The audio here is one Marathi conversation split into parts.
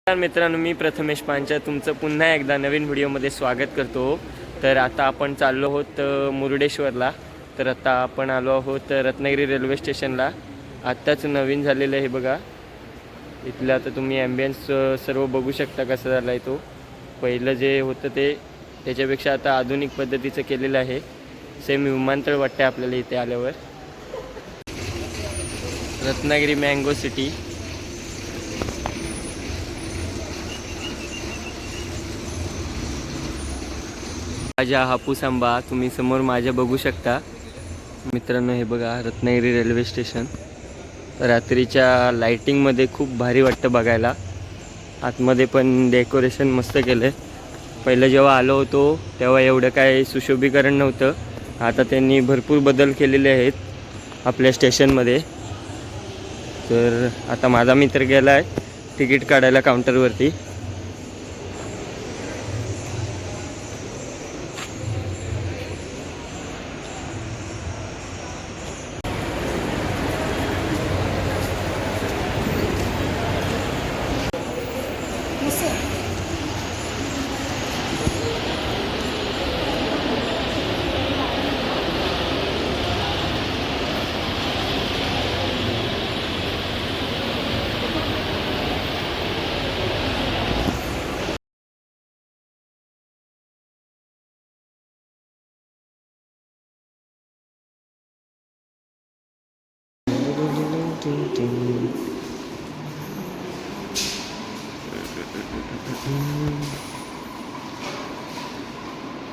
मित्रांनो, मी प्रथमेश पांचा तुमचं पुन्हा एकदा नवीन व्हिडिओमध्ये स्वागत करतो। तर आता आपण चाललो आहोत मुरुडेश्वरला। तर आता आपण आलो आहोत रत्नागिरी रेल्वे स्टेशनला। आत्ताच नवीन झालेलं आहे बघा। इथलं आता तुम्ही ॲम्बियन्स सर्व बघू शकता कसं झालं आहे तो। पहिलं जे होतं ते त्याच्यापेक्षा आता आधुनिक पद्धतीचं केलेलं आहे। सेम विमानतळ वाटतं आपल्याला इथे आल्यावर। Ratnagiri mango city. माझा हापूस आंबा तुम्ही समोर माझ्या बघू शकता मित्रांनो। हे बघा रत्नागिरी रेल्वे स्टेशन। रात्रीच्या लाइटिंगमध्ये खूप भारी वाटतं बघायला। आतमध्ये पण डेकोरेशन मस्त केलं आहे। पहिलं जेव्हा आलो होतो तेव्हा एवढं काय सुशोभीकरण नव्हतं। आता त्यांनी भरपूर बदल केलेले आहेत आपल्या स्टेशनमध्ये। तर आता माझा मित्र गेला आहे तिकीट काढायला काउंटरवरती।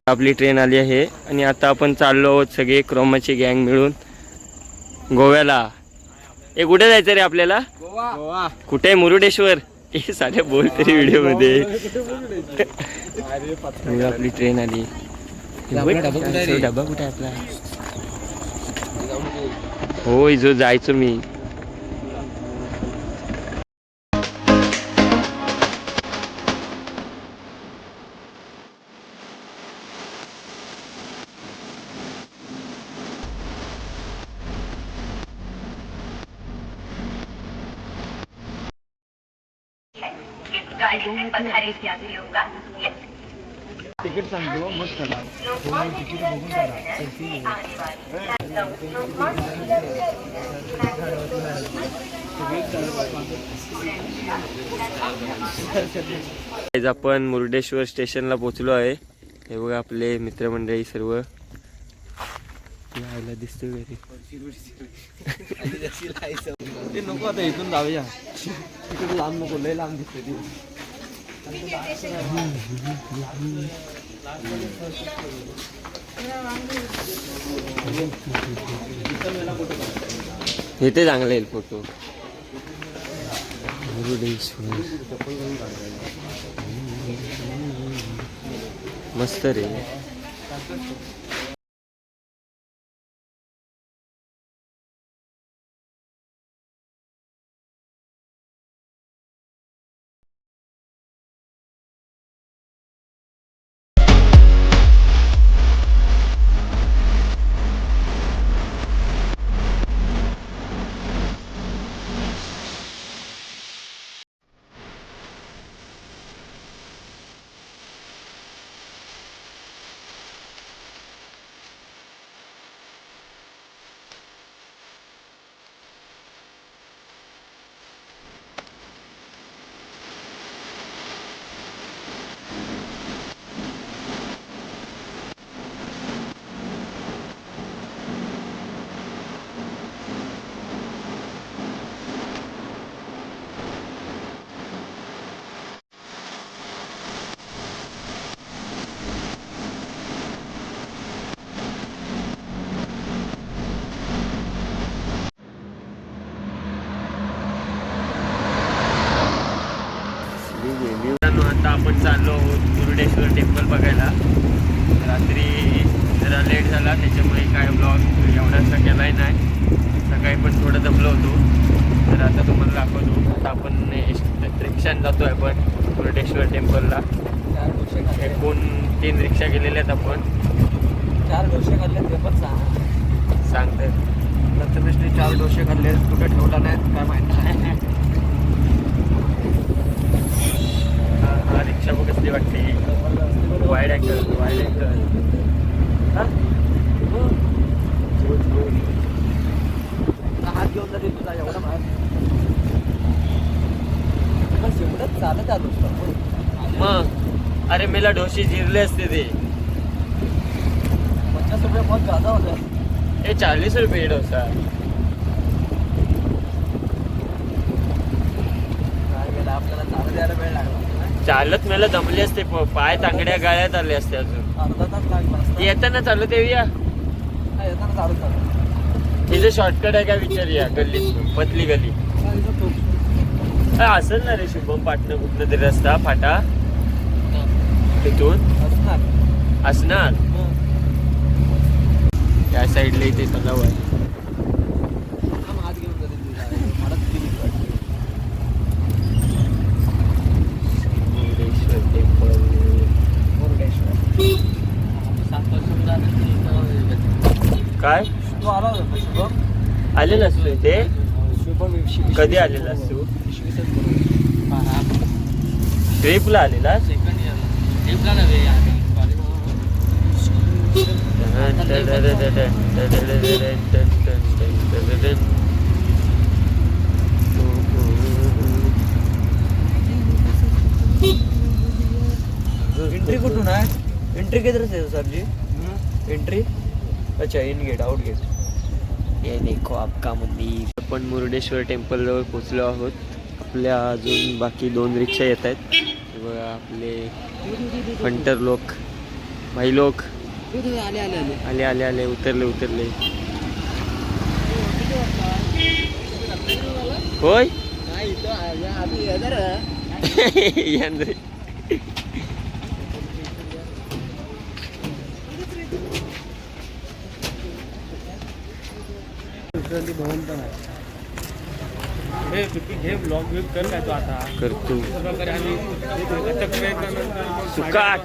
आपली ट्रेन आली आहे आणि आता आपण चाललो आहोत सगळे क्रोमाची गँग मिळून गोव्याला। ए कुठे जायचं रे आपल्याला? गोवा। कुठे? मुरुडेश्वर। हे साध्या बोल तरी व्हिडिओ मध्ये। आपली ट्रेन आली। डबा कुठे आपला? होय जो जायचो मी। तिकीट सांगतो मग चला। तिकीट बघून आज आपण मुरुडेश्वर स्टेशनला पोहोचलो आहे। हे बघा आपले मित्रमंडळी सर्व यायला दिसतोय घरी। ते नको आता इथून जाऊया। तिकडे लांब नको, लय लांब दिसते ती। इथे चांगले येईल फोटो। मस्त रे। आता आपण चाललो आहोत मुरुडेश्वर टेम्पल बघायला। रात्री जरा लेट झाला त्याच्यामुळे काय ब्लॉग एवढासा केलाय नाही। सकाळी पण थोडं दमलो होतो। तर आता तुम्हाला दाखवतो। आता आपण रिक्षाने जातोय आपण मुरुडेश्वर टेम्पलला। 3 रिक्षा गेलेल्या आहेत आपण। 4 डोसे खाल्ले ते पण सांगतात प्रथमेशने 4 डोसे खाल्ले, कुठे ठेवला नाही काय माहिती नाही। असली वाटते. Wide angle wide angle. हात घेऊन जाते तुला एवढा बाहेर एवढंच चालत आलो मग अरे मेला ढोशी जिरले असते ते. 50 रुपये बहुत ज्यादा होता हे 40 रुपये डोसा. आपल्याला चालत यायला वेळ लागला. चालत मला दमले असते पाय तांगड्या गाळ्यात आले असते अजून. अर्धा तास लागला असता. येताना चालत येऊया. येताना चालू चालू तिथे शॉर्टकट आहे का विचारूया गल्लीत पतली गली. असेल ना रे शुभम पाटणं कुठलं तरी रस्ता फाटा तिथून असणार. त्या साईडला इथे तलाव आहे. हात घेऊन जाते मला मुरुडेश्वर टेम्पल. मुरुडेश्वर 7 वर्ष काय तू आला होता शुभम. आलेला असतो इथे. शुभम कधी आलेला असतो. ट्रिपला आलेला. सेकंड इयर ट्रिपला नव्हे एंट्री कुठून आहे. एंट्री किधर से सर जी. एंट्री अच्छा इन गेट आउट गेट. ये देखो आपका मंदिर. आपण मुरुडेश्वर टेम्पल जवळ पोहोचलो आहोत. आपल्या अजून बाकी 2 रिक्षा येत आहेत. बघा आपले हंटर लोक भाई लोक आले आले आले आले आले आले उतरले उतरले. होय यांद्रे. भवन पण आहे. हे ब्लॉग बिग कर काय तो आता करतो. प्रकारे आम्ही सुकाट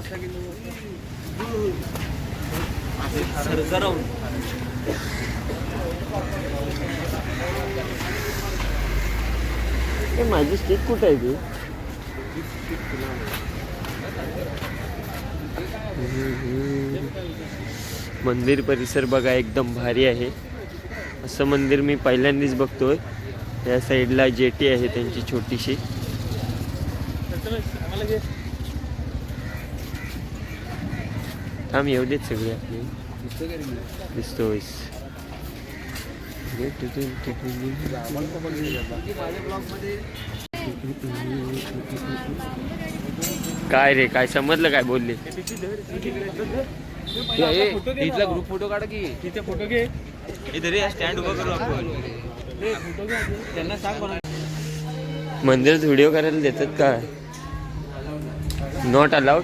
सरसरावून माझी स्टिक कुठे आहे ती. मंदिर परिसर बघा एकदम भारी आहे. असं मंदिर मी पहिल्यांदाच बघतोय. या साईडला जेटी आहे त्यांची छोटीशी. थांब येऊ देत सगळे आपले. दिसतोय काय रे काय समजलं काय बोलले. इथला ग्रुप फोटो काढा की. तिथे फोटो घे. इथे स्टँड उभं करू आपण. त्यांना सांग कोणा मंदिरात व्हिडिओ करायला देतात का. Not allowed.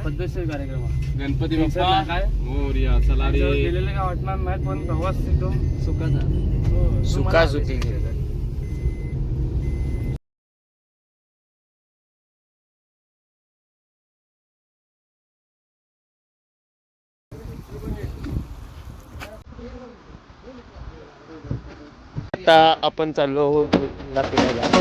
पद्धतशीर कार्यक्रम आहे. गणपती टेन्शन बाप्पा नाही काय? मोरया. चला रे. त्याच्यावर गेलेले काय वाटणार नाही, पण प्रवास एकदम सुखाचा. हो, एकदम सुका मला सुकी आता आपण चाललो फिरायला.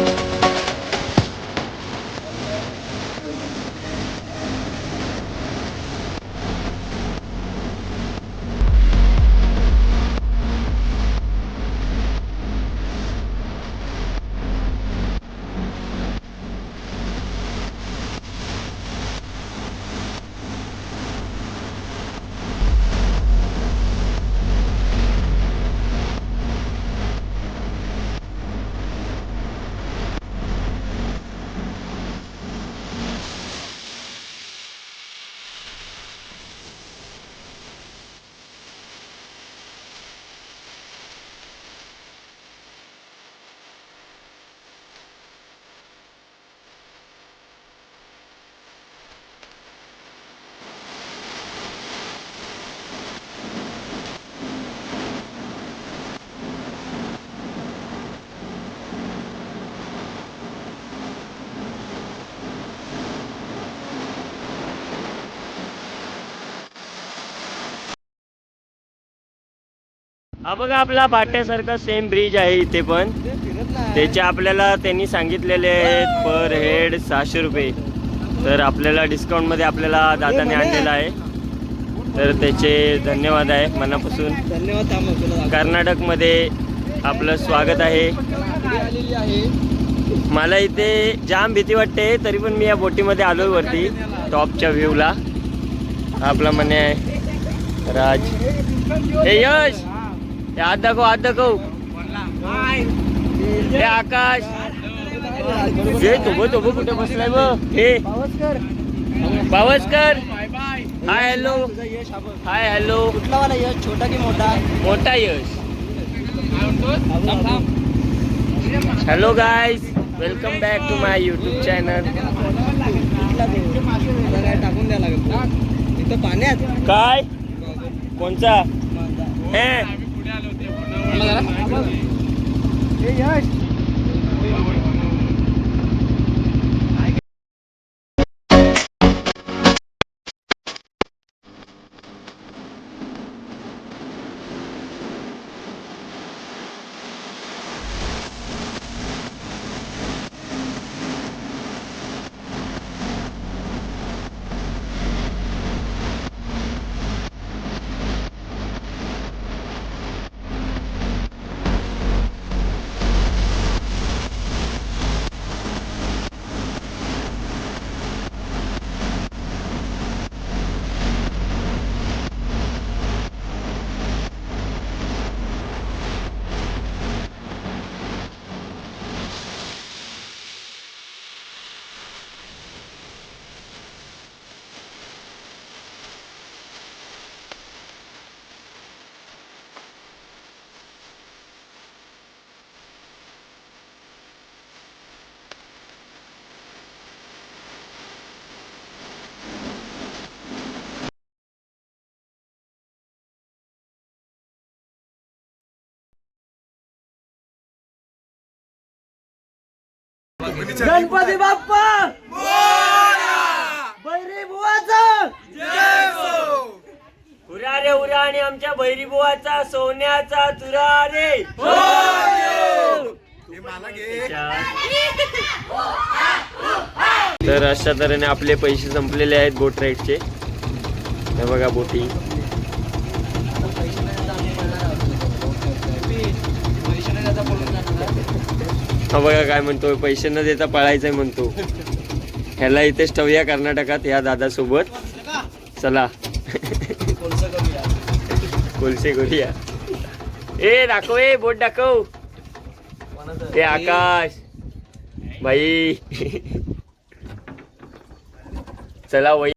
हा बघा आपला पाट्यासारखा सेम ब्रिज आहे इथे पण. त्याचे आपल्याला त्यांनी सांगितलेले आहेत पर हेड 600 रुपये. तर आपल्याला डिस्काउंटमध्ये आपल्याला दादाने आणलेला आहे. तर त्याचे धन्यवाद आहे मनापासून. धन्यवाद. कर्नाटकमध्ये आपलं स्वागत आहे. मला इथे जाम भीती वाटते, तरी पण मी या बोटीमध्ये आलोय वरती टॉपच्या व्ह्यूला. आपला म्हणे आहे राज. हे यश, हे हात दाखव, हात दाखव. हे आकाश. हे तो कुठे बसलाय बघ. हे Pawaskar. Hi hello. Hi hello. कुठला वाला यश, छोटा की मोठा? मोठा Yash. Hello guys, welcome back to my YouTube channel. टाकून द्यायला लागेल तिथं पाण्यात. काय कोणचा हे यश. गणपती बाप्पा बैरी बुवाचा उरा रे उरा आणि आमच्या भैरी बुवाचा सोन्याचा तुरा रे. तर अशा तऱ्हेने आपले पैसे संपलेले आहेत बोट राईडचे. हे बघा बोटी. हा बघा काय म्हणतोय, पैसे न देता पळायचंय म्हणतो. ह्याला इथेच ठेवूया कर्नाटकात या दादासोबत. चला कोलसे करूया. ए दाखव, ए बोट दाखव. ए आकाश भाई. चला वही.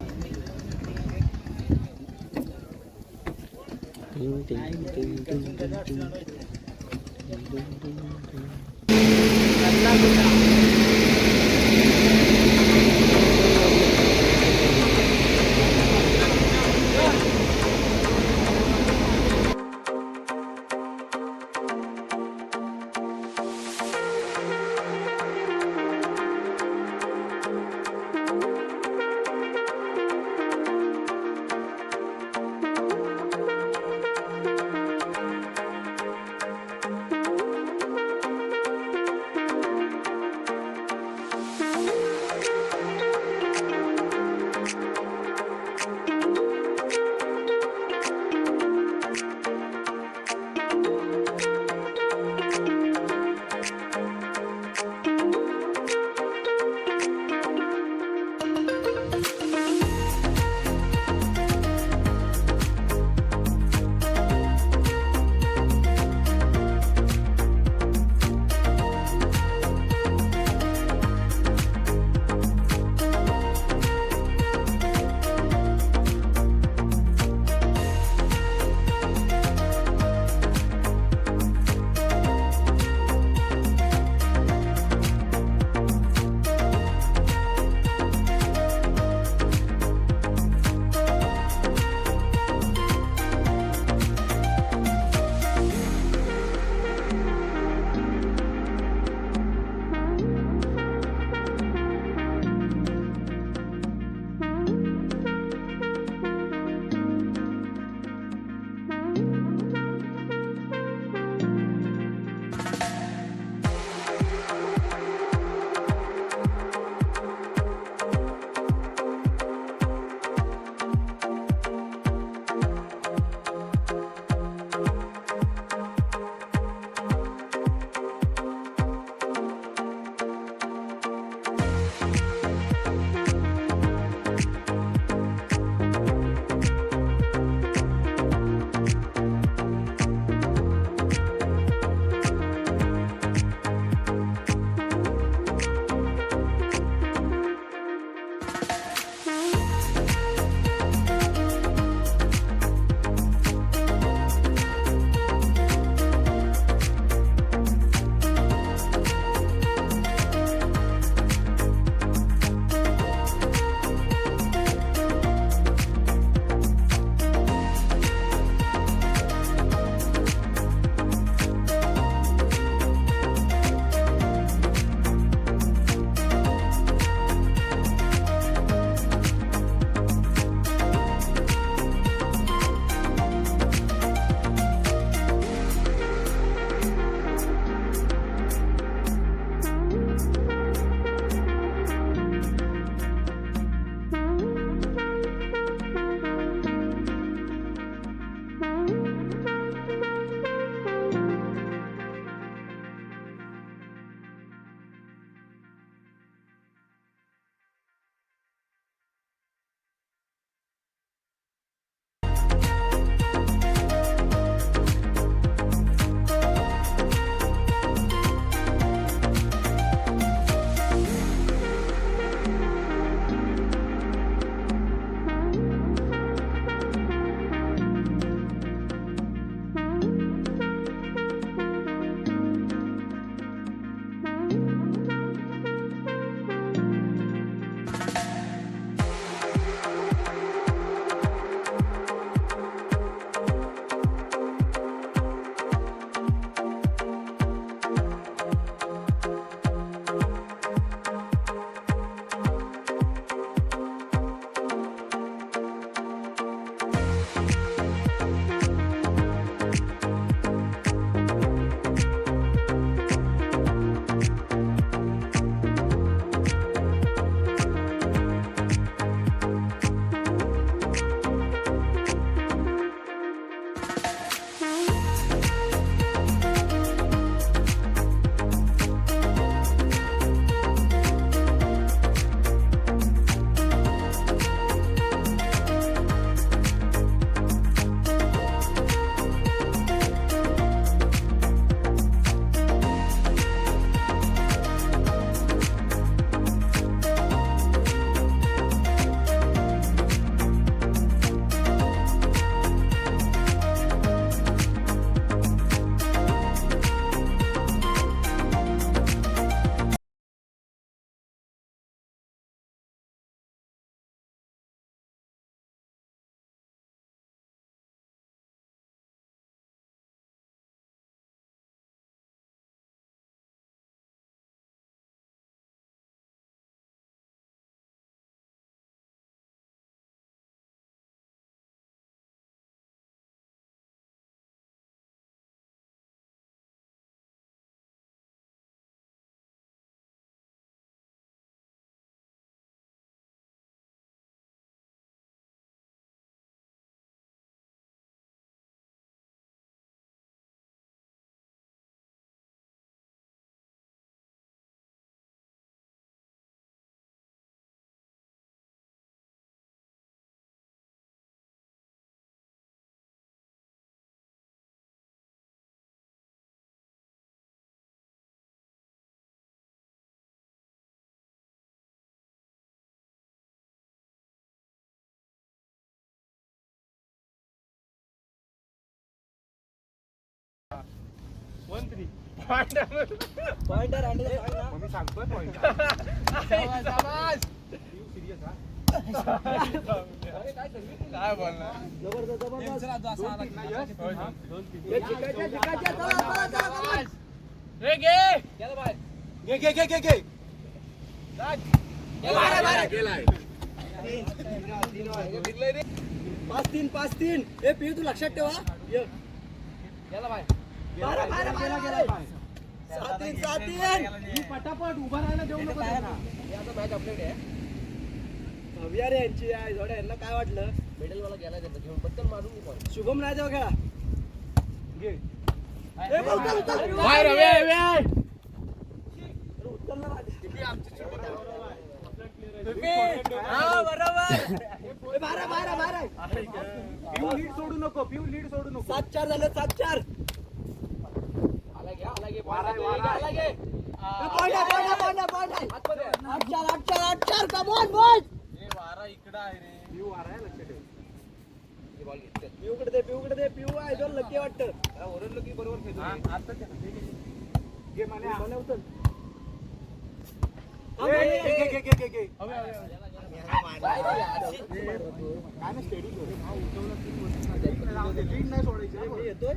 पॉइंटर आणि मी सांगतोय पॉइंट. काय बोलणार जबरदस्त पाच तीन हे पिऊ तू लक्षात ठेवा. पटापट उभा राहायला देऊ नको. मॅच अपडेट आहे. भव्या रे यांची आहे जोड्या. यांना काय वाटलं मेडल वाला गेला त्याचा घेऊन पटकन मारून शुभम नाही जाऊ खेळा. लीड सोडू नको. 7-4 झालं. 7-4 पिऊ आहे जो लकी वाटतं. ओरडलो की बरोबर खेळतो. येतोय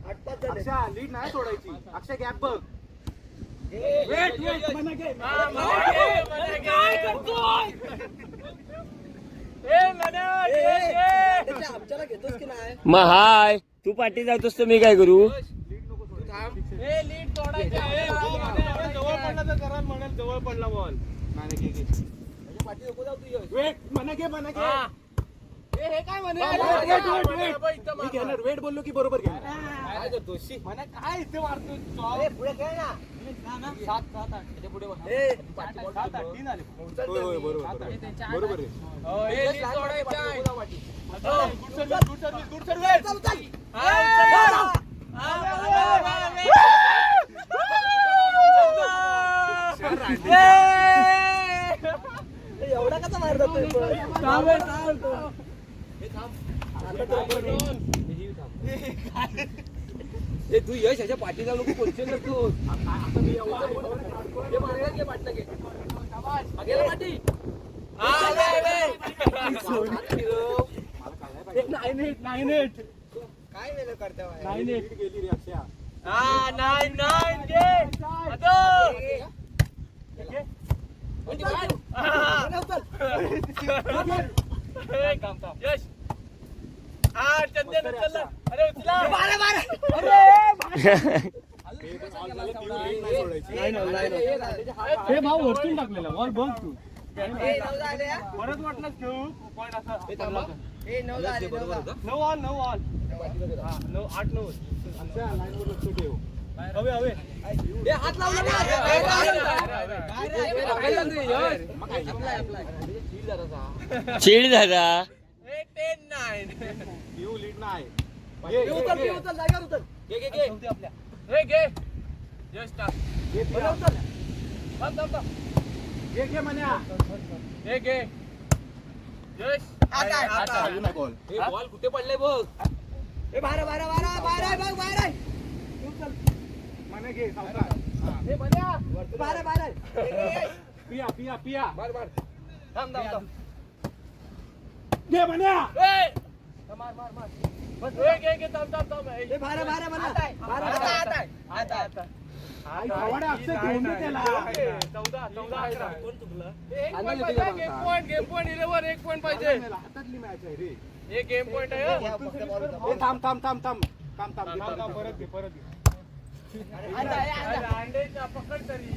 8-5 झाले. लीड नाही सोडायची. अक्षय गॅप बघ. आमच्याला घेतोस की नाही. मग हाय तू पाठी जातोस तर मी काय करू. जवळ पडला बॉल. पाठी नको जाऊ तू. वेट बोललो की बरोबर घेणार. काय इथे मारतो पुढे खेळ ना. 7-8 पुढे बरोबर एवढा कसा मार जातोय. तू यश याच्या पाठी जाऊ नको. पोझिशन करतो काय वेळ करता. गेली रे अक्षया. भाऊ वरतून टाकलेला बॉल बघ तू. परत वाटलं खेळू पॉइंट असा. 9 ऑल. 8-9. लक्ष ठेव. हवे हात लावला. चिड झाला. पिऊ लीड नाही. जागेवर उतर. घे म्हण्या. बॉल कुठे पडलाय बघ. बारा बघ. म्हण्या घे सावकाश. बारा पिया. मार. थांब. घे म्हण्या. मार. अक्षय घेऊन दे त्याला. 14-11 कोण चुकलं. हातातली मॅच आहे रे. एक गेम पॉइंट आहे. थांब. परत घे. पकड तरी.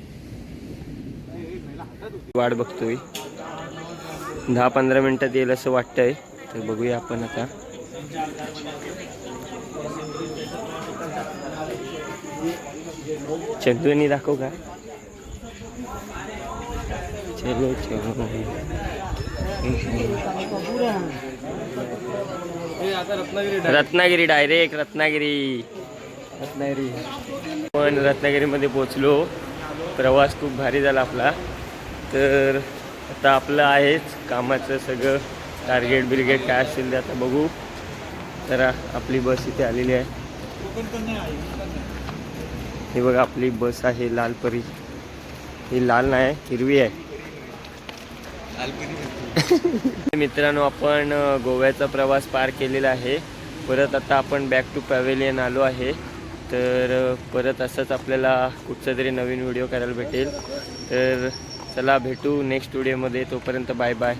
वाट बघतोय 10-15 मिनिटात येईल असं वाटतंय. तर बघूया आपण आता. चंदूनी दाखव का. चलो रत्नागिरी डायरेक्ट रत्नागिरी. पण रत्नागिरीमध्ये पोचलो. प्रवास खूप भारी झाला आपला. तर आता आपलं आहेच कामाचं सगळं टार्गेट बिर्गेट काय असेल ते आता बघू. तर आपली बस इथे आलेली आहे. ही बघा आपली बस आहे लालपरी. ही लाल नाही हिरवी आहे. मित्रांनो आपण गोव्याचा प्रवास पार केलेला आहे. परत आता आपण बॅक टू पॅव्हेलियन आलो आहे. तर परत असंच आपल्याला कुठचा तरी नवीन व्हिडिओ करायला भेटेल. तर चला भेटू नेक्स्ट व्हिडिओमध्ये. तोपर्यंत बाय बाय.